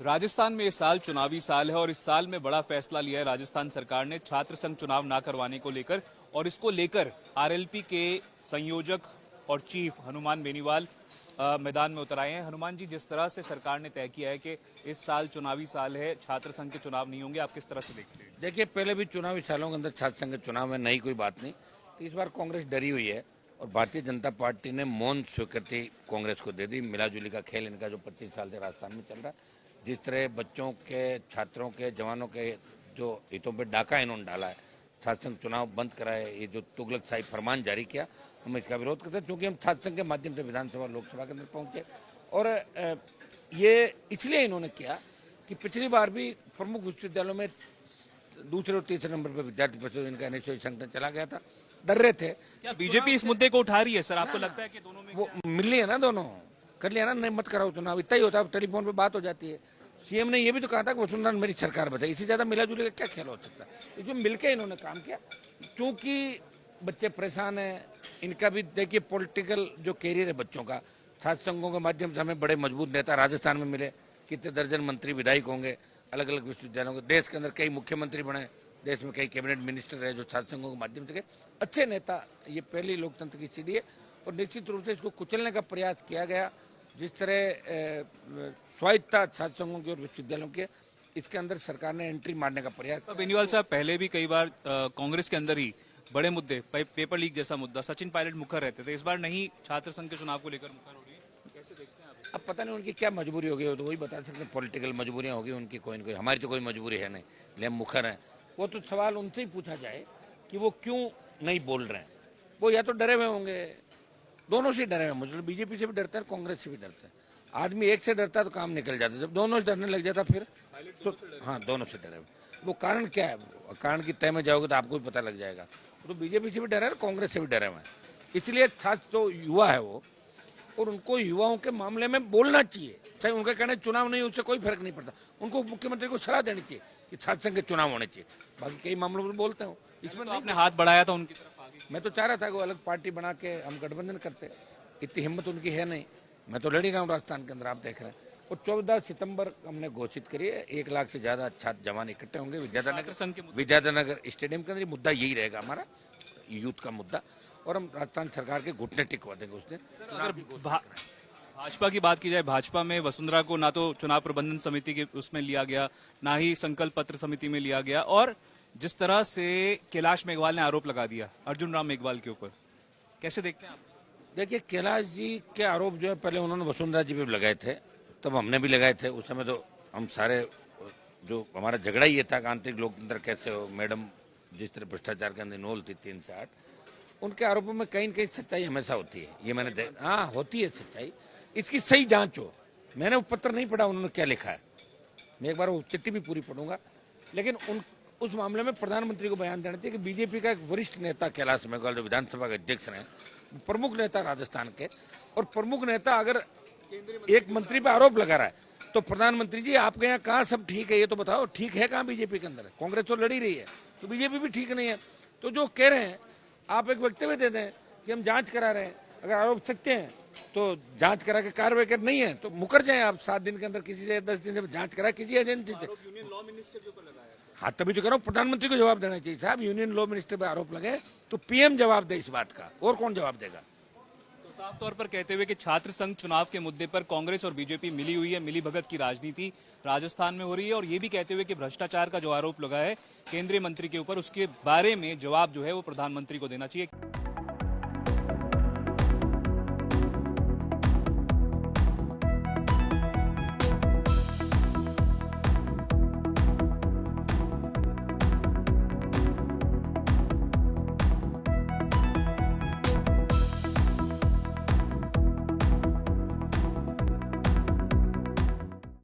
राजस्थान में इस साल चुनावी साल है और इस साल में बड़ा फैसला लिया है राजस्थान सरकार ने छात्र संघ चुनाव ना करवाने को लेकर। और इसको लेकर आरएलपी के संयोजक और चीफ हनुमान बेनीवाल मैदान में उतर आए हैं। हनुमान जी, जिस तरह से सरकार ने तय किया है कि इस साल चुनावी साल है, छात्र संघ के चुनाव नहीं होंगे, आप किस तरह से देखते हैं? देखिए, पहले भी चुनावी सालों के अंदर छात्र संघ के चुनाव में नई कोई बात नहीं, तो इस बार कांग्रेस डरी हुई है और भारतीय जनता पार्टी ने मौन स्वीकृति कांग्रेस को दे दी। मिलाजुली का खेल इनका जो 25 साल से राजस्थान में चल रहा है, जिस तरह बच्चों के, छात्रों के, जवानों के जो हितों पर डाका इन्होंने डाला है, छात्र संघ चुनाव बंद कराए, ये जो तुगलकशाही फरमान जारी किया, हम इसका विरोध करते हैं। क्योंकि हम छात्र संघ के माध्यम से विधानसभा लोकसभा के अंदर पहुंचे और ये इसलिए इन्होंने किया कि पिछली बार भी प्रमुख विश्वविद्यालयों में दूसरे और तीसरे नंबर पर विद्यार्थी परिषद इनका एनएसयू संगठन चला गया था, डर रहे थे। क्या बीजेपी इस मुद्दे को उठा रही है सर? आपको लगता है कि दोनों में वो मिल लिया ना, दोनों कर लिया ना, नहीं मत कराओ चुनाव, इतना ही होता है, टेलीफोन पे बात हो जाती है। सीएम ने ये भी तो कहा था कि वसुंधरा मेरी सरकार बताई, इससे ज्यादा मिलाजुली का क्या खेल हो सकता है? इसमें मिलकर इन्होंने काम किया। चूंकि बच्चे परेशान हैं, इनका भी देखिए पॉलिटिकल जो कैरियर है बच्चों का, छात्र संघों के माध्यम से हमें बड़े मजबूत नेता राजस्थान में मिले, कितने दर्जन मंत्री विधायक होंगे अलग अलग विश्वविद्यालयों के, देश के अंदर कई मुख्यमंत्री बने, देश में कई कैबिनेट मिनिस्टर रहे जो छात्र संघों के माध्यम से गए, अच्छे नेता। ये पहली लोकतंत्र की स्थिति है और निश्चित रूप से इसको कुचलने का प्रयास किया गया। जिस तरह स्वायत्ता छात्र संघों की और विश्वविद्यालयों के, इसके अंदर सरकार ने एंट्री मारने का प्रयास। बेनीवाल साहब, पहले भी कई बार कांग्रेस के अंदर ही बड़े मुद्दे, पेपर लीक जैसा मुद्दा, सचिन पायलट मुखर रहते थे, इस बार नहीं छात्र संघ के चुनाव को लेकर मुखर हो रही है, कैसे देखते हैं आप? अब पता नहीं उनकी क्या मजबूरी होगी, वो तो वही बता सकते हैं। पॉलिटिकल मजबूरियां होगी उनकी, कोई न कोई। हमारी तो कोई मजबूरी है नहीं, लेकिन मुखर है। वो तो सवाल उनसे ही पूछा जाए कि वो क्यों नहीं बोल रहे हैं। वो या तो डरे हुए होंगे, दोनों से डरे हुए, मतलब बीजेपी से भी डरते हैं, कांग्रेस से भी डरते हैं। आदमी एक से डरता है तो काम निकल जाता है, जब दोनों से डरने लग जाता फिर तो हाँ, दोनों से डरे हुए। वो कारण क्या है? कारण की तय में जाओगे तो आपको भी पता लग जाएगा। तो बीजेपी से भी डरे हैं, कांग्रेस से भी डरे हुए हैं। इसलिए छात्र तो युवा है वो, और उनको युवाओं के मामले में बोलना चाहिए। चाहे उनका कहना चुनाव नहीं, उससे कोई फर्क नहीं पड़ता। उनको मुख्यमंत्री को सलाह देनी चाहिए कि छात्र संघ के चुनाव होने चाहिए। बाकी कई मामलों में बोलते हो, इसमें तो आपने हाथ बढ़ाया था उनकी तरफ आगे। मैं तो चाह रहा था कि वो अलग पार्टी बना के हम गठबंधन करते, इतनी हिम्मत उनकी है नहीं। मैं तो लड़ ही रहा हूँ राजस्थान के अंदर, आप देख रहे हैं। और 14 सितंबर हमने घोषित करी है, 1 लाख से ज्यादा छात्र जवान इकट्ठे होंगे विद्याधर स्टेडियम के अंदर। मुद्दा यही रहेगा हमारा, यूथ का मुद्दा, और हम राजस्थान सरकार के घुटने टिकवा देंगे उस दिन। भाजपा की बात की जाए, भाजपा में वसुंधरा को ना तो चुनाव प्रबंधन समिति के उसमें लिया गया, ना ही संकल्प पत्र समिति में लिया गया, और जिस तरह से कैलाश मेघवाल ने आरोप लगा दिया अर्जुन राम मेघवाल के ऊपर, कैसे देखते हैं आप? देखिए, कैलाश जी के आरोप जो है पहले उन्होंने वसुंधरा जी पे भी लगाए थे, तब हमने भी लगाए थे। उस समय तो हम सारे, जो हमारा झगड़ा ही ये था कि आंतरिक लोकतंत्र कैसे हो, मैडम जिस तरह भ्रष्टाचार के अंदर इन्वॉल्व थी 3 से 8, उनके आरोपों में कहीं न कहीं सच्चाई हमेशा होती है। ये मैंने देखा, हाँ होती है सच्चाई, इसकी सही जांच हो। मैंने वो पत्र नहीं पढ़ा उन्होंने क्या लिखा है, मैं एक बार वो चिट्ठी भी पूरी पढ़ूंगा। लेकिन उस मामले में प्रधानमंत्री को बयान देना चाहिए कि बीजेपी का एक वरिष्ठ नेता कैलाश मेघवाल, जो विधानसभा के अध्यक्ष रहे, प्रमुख नेता राजस्थान के, और प्रमुख नेता अगर एक मंत्री पे आरोप लगा रहा है, तो प्रधानमंत्री जी आपके यहाँ कहाँ सब ठीक है, ये तो बताओ, ठीक है कहाँ बीजेपी के अंदर? कांग्रेस तो लड़ी रही है, तो बीजेपी भी ठीक नहीं है। तो जो कह रहे हैं, आप एक वक्तव्य दे दें कि हम जांच करा रहे हैं, अगर आरोप सत्य हैं तो जांच करा के कार्रवाई कर, नहीं है तो मुकर जाए आप 7 दिन के अंदर, किसी से 10 दिन से जांच करा किसी एजेंसी से। यूनियन लॉ मिनिस्टर के ऊपर लगाया। हाँ, तभी तो कह रहा हूँ प्रधानमंत्री को जवाब देना चाहिए साहब। यूनियन लॉ मिनिस्टर पे आरोप लगे तो पीएम जवाब दे इस बात का, और कौन जवाब देगा? साफ तौर पर कहते हुए कि छात्र संघ चुनाव के मुद्दे पर कांग्रेस और बीजेपी मिली हुई है, मिली भगत की राजनीति राजस्थान में हो रही है, और ये भी कहते हुए कि भ्रष्टाचार का जो आरोप लगा है केंद्रीय मंत्री के ऊपर, उसके बारे में जवाब जो है वो प्रधानमंत्री को देना चाहिए।